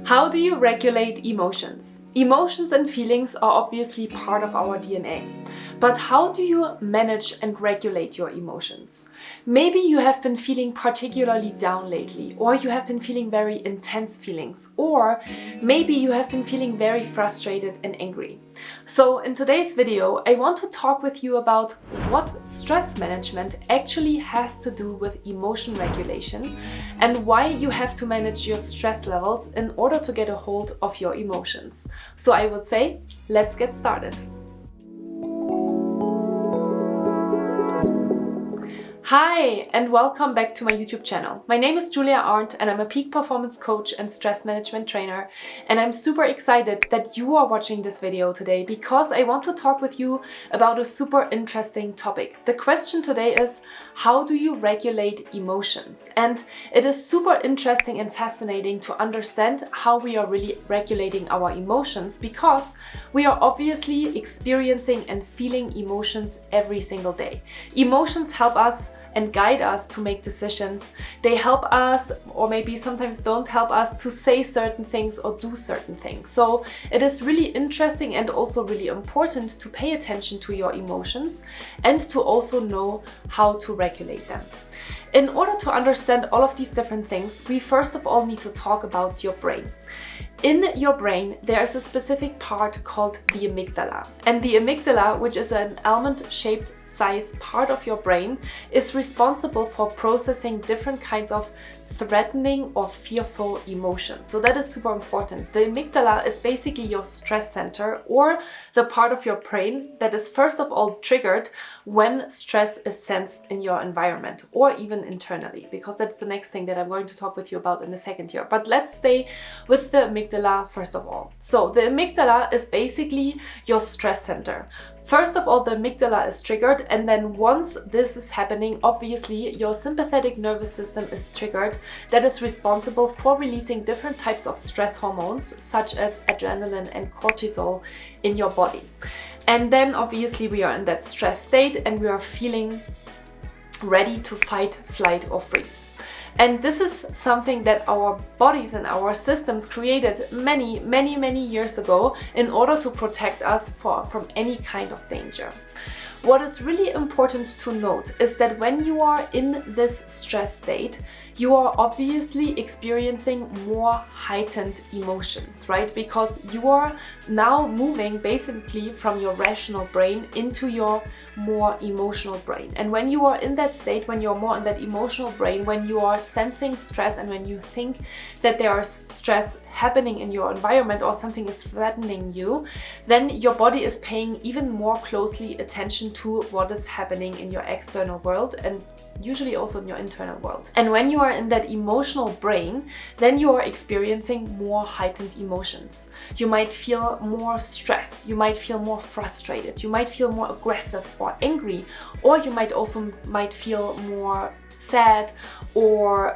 How do you regulate emotions? Emotions and feelings are obviously part of our DNA. But how do you manage and regulate your emotions? Maybe you have been feeling particularly down lately, or you have been feeling very intense feelings, or maybe you have been feeling very frustrated and angry. So in today's video, I want to talk with you about what stress management actually has to do with emotion regulation and why you have to manage your stress levels in order to get a hold of your emotions. So I would say, let's get started. Hi, and welcome back to my YouTube channel. My name is Julia Arndt and I'm a peak performance coach and stress management trainer. And I'm super excited that you are watching this video today because I want to talk with you about a super interesting topic. The question today is, how do you regulate emotions? And it is super interesting and fascinating to understand how we are really regulating our emotions because we are obviously experiencing and feeling emotions every single day. Emotions help us and guide us to make decisions. They help us, or maybe sometimes don't help us, to say certain things or do certain things. So it is really interesting and also really important to pay attention to your emotions and to also know how to regulate them. In order to understand all of these different things, we first of all need to talk about your brain. In your brain, there is a specific part called the amygdala. And the amygdala, which is an almond-shaped size part of your brain, is responsible for processing different kinds of threatening or fearful emotions. So that is super important. The amygdala is basically your stress center, or the part of your brain that is first of all triggered when stress is sensed in your environment or even internally, because that's the next thing that I'm going to talk with you about in a second here. But let's stay with the amygdala first of all. So the amygdala is basically your stress center. First of all, the amygdala is triggered, and then once this is happening, obviously your sympathetic nervous system is triggered. That is responsible for releasing different types of stress hormones such as adrenaline and cortisol in your body. And then obviously we are in that stress state and we are feeling ready to fight, flight or freeze. And this is something that our bodies and our systems created many years ago in order to protect us from any kind of danger. What is really important to note is that when you are in this stress state, you are obviously experiencing more heightened emotions, right? Because you are now moving basically from your rational brain into your more emotional brain. And when you are in that state, when you're more in that emotional brain, when you are sensing stress and when you think that there is stress happening in your environment or something is threatening you, then your body is paying even more closely attention to what is happening in your external world and usually also in your internal world. And when you are in that emotional brain, then you are experiencing more heightened emotions. You might feel more stressed, you might feel more frustrated, you might feel more aggressive or angry, or you might feel more sad or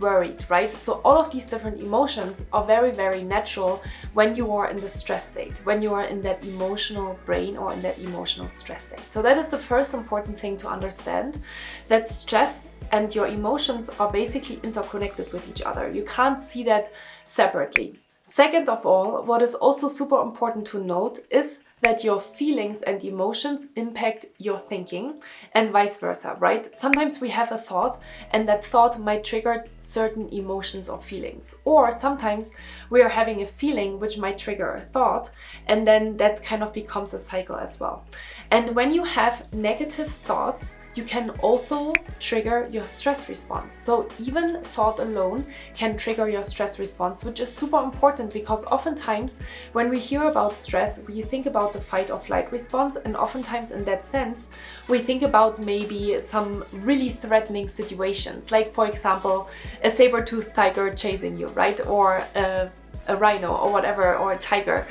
worried, right? So all of these different emotions are very natural when you are in the stress state, when you are in that emotional brain or in that emotional stress state. So that is the first important thing to understand, that stress and your emotions are basically interconnected with each other. You can't see that separately. Second of all, what is also super important to note is that your feelings and emotions impact your thinking and vice versa, right? Sometimes we have a thought and that thought might trigger certain emotions or feelings. Or sometimes we are having a feeling which might trigger a thought, and then that kind of becomes a cycle as well. And when you have negative thoughts, you can also trigger your stress response. So even thought alone can trigger your stress response, which is super important because oftentimes when we hear about stress, we think about the fight or flight response, and oftentimes in that sense, we think about maybe some really threatening situations, like for example, a saber-toothed tiger chasing you, right? Or a rhino or whatever, or a tiger.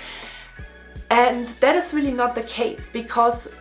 And that is really not the case, because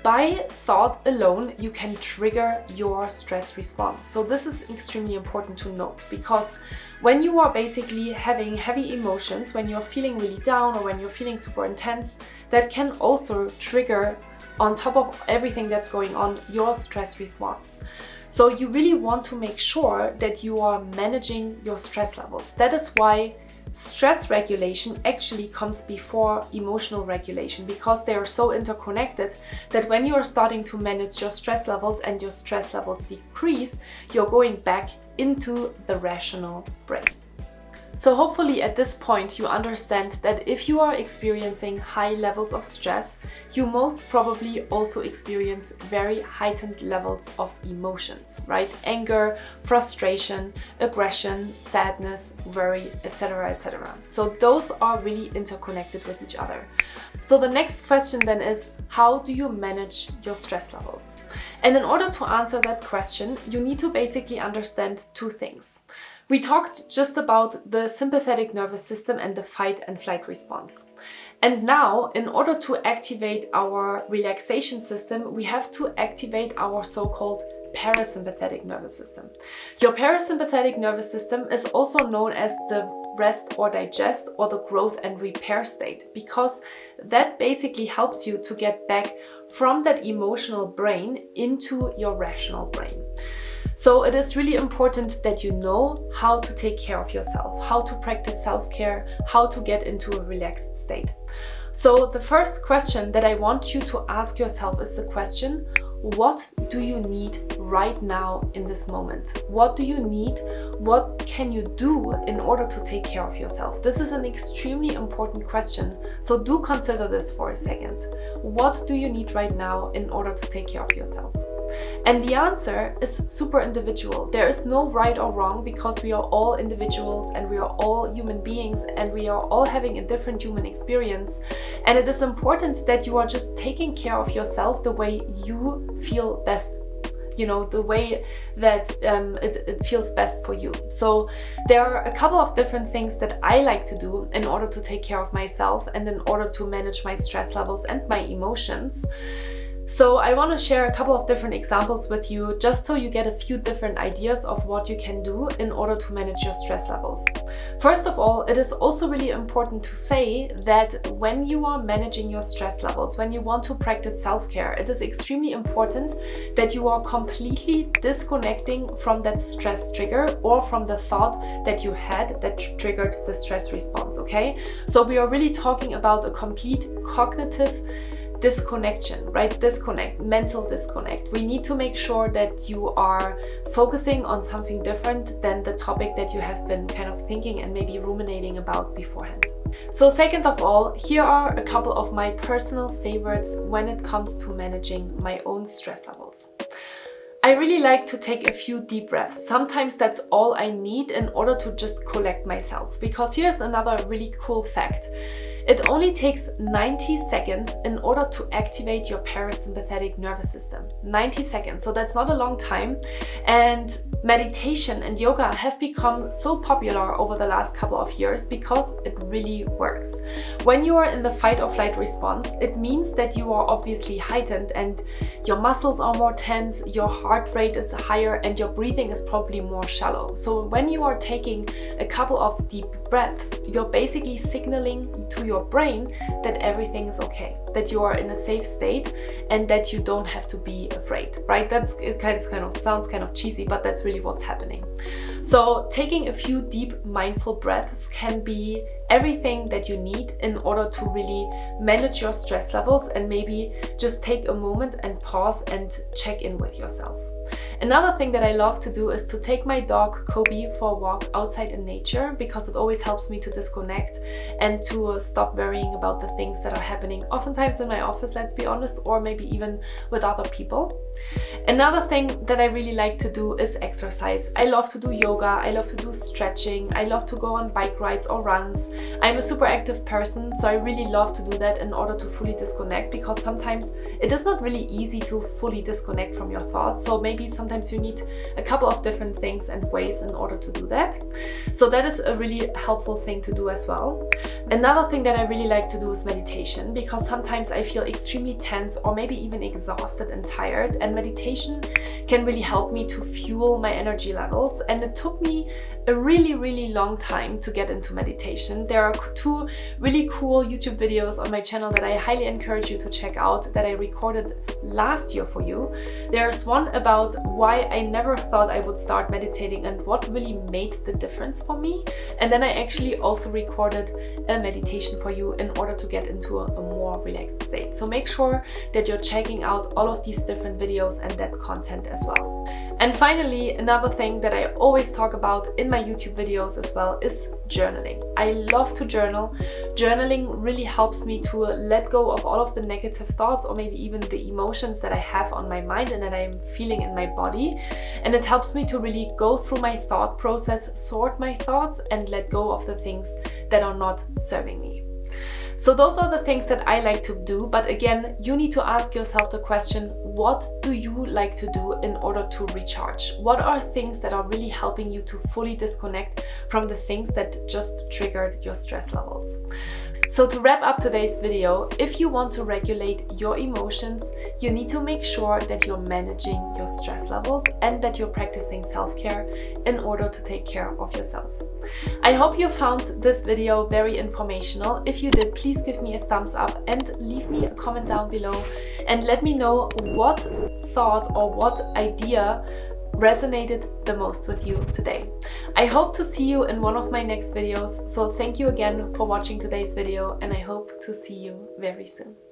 by thought alone, you can trigger your stress response. So this is extremely important to note, because when you are basically having heavy emotions, when you're feeling really down or when you're feeling super intense, that can also trigger, on top of everything that's going on, your stress response. So you really want to make sure that you are managing your stress levels. That is why stress regulation actually comes before emotional regulation, because they are so interconnected that when you are starting to manage your stress levels and your stress levels decrease, you're going back into the rational brain. So hopefully at this point you understand that if you are experiencing high levels of stress, you most probably also experience very heightened levels of emotions, right? Anger, frustration, aggression, sadness, worry, etc., etc. So those are really interconnected with each other. So the next question then is, how do you manage your stress levels? And in order to answer that question, you need to basically understand two things. We talked just about the sympathetic nervous system and the fight and flight response. And now, in order to activate our relaxation system, we have to activate our so-called parasympathetic nervous system. Your parasympathetic nervous system is also known as the rest or digest or the growth and repair state, because that basically helps you to get back from that emotional brain into your rational brain. So it is really important that you know how to take care of yourself, how to practice self-care, how to get into a relaxed state. So the first question that I want you to ask yourself is the question, what do you need right now in this moment? What do you need? What can you do in order to take care of yourself? This is an extremely important question, so do consider this for a second. What do you need right now in order to take care of yourself? And the answer is super individual. There is no right or wrong, because we are all individuals and we are all human beings and we are all having a different human experience. And it is important that you are just taking care of yourself the way you feel best. You know, the way that it feels best for you. So there are a couple of different things that I like to do in order to take care of myself and in order to manage my stress levels and my emotions. So I want to share a couple of different examples with you, just so you get a few different ideas of what you can do in order to manage your stress levels. First of all, it is also really important to say that when you are managing your stress levels, when you want to practice self-care, it is extremely important that you are completely disconnecting from that stress trigger or from the thought that you had that triggered the stress response, okay? So we are really talking about a complete cognitive disconnection, right? Mental disconnect. We need to make sure that you are focusing on something different than the topic that you have been kind of thinking and maybe ruminating about beforehand. So second of all, here are a couple of my personal favorites when it comes to managing my own stress levels. I really like to take a few deep breaths. Sometimes that's all I need in order to just collect myself, because here's another really cool fact. It only takes 90 seconds in order to activate your parasympathetic nervous system. 90 seconds, so that's not a long time. And meditation and yoga have become so popular over the last couple of years because it really works. When you are in the fight or flight response, it means that you are obviously heightened and your muscles are more tense, your heart rate is higher, and your breathing is probably more shallow. So when you are taking a couple of deep breaths, you're basically signaling to your brain that everything is okay, that you are in a safe state and that you don't have to be afraid, right? It kind of sounds kind of cheesy, but that's really what's happening. So taking a few deep mindful breaths can be everything that you need in order to really manage your stress levels, and maybe just take a moment and pause and check in with yourself. Another thing that I love to do is to take my dog Kobe for a walk outside in nature, because it always helps me to disconnect and to stop worrying about the things that are happening oftentimes in my office, let's be honest, or maybe even with other people. Another thing that I really like to do is exercise. I love to do yoga, I love to do stretching, I love to go on bike rides or runs. I'm a super active person, so I really love to do that in order to fully disconnect, because sometimes it is not really easy to fully disconnect from your thoughts. So maybe sometimes sometimes you need a couple of different things and ways in order to do that. So that is a really helpful thing to do as well. Another thing that I really like to do is meditation, because sometimes I feel extremely tense or maybe even exhausted and tired, and meditation can really help me to fuel my energy levels. And it took me a really long time to get into meditation. There are two really cool YouTube videos on my channel that I highly encourage you to check out that I recorded last year for you. There's one about why I never thought I would start meditating and what really made the difference for me. And then I actually also recorded a meditation for you in order to get into a more relaxed state. So make sure that you're checking out all of these different videos and that content as well. And finally, another thing that I always talk about in my YouTube videos as well is journaling. I love to journal. Journaling really helps me to let go of all of the negative thoughts or maybe even the emotions that I have on my mind and that I'm feeling in my body. And it helps me to really go through my thought process, sort my thoughts, and let go of the things that are not serving me. So those are the things that I like to do, but again, you need to ask yourself the question, what do you like to do in order to recharge? What are things that are really helping you to fully disconnect from the things that just triggered your stress levels? So to wrap up today's video, if you want to regulate your emotions, you need to make sure that you're managing your stress levels and that you're practicing self-care in order to take care of yourself. I hope you found this video very informational. If you did, please give me a thumbs up and leave me a comment down below and let me know what thought or what idea resonated the most with you today. I hope to see you in one of my next videos, so thank you again for watching today's video and I hope to see you very soon.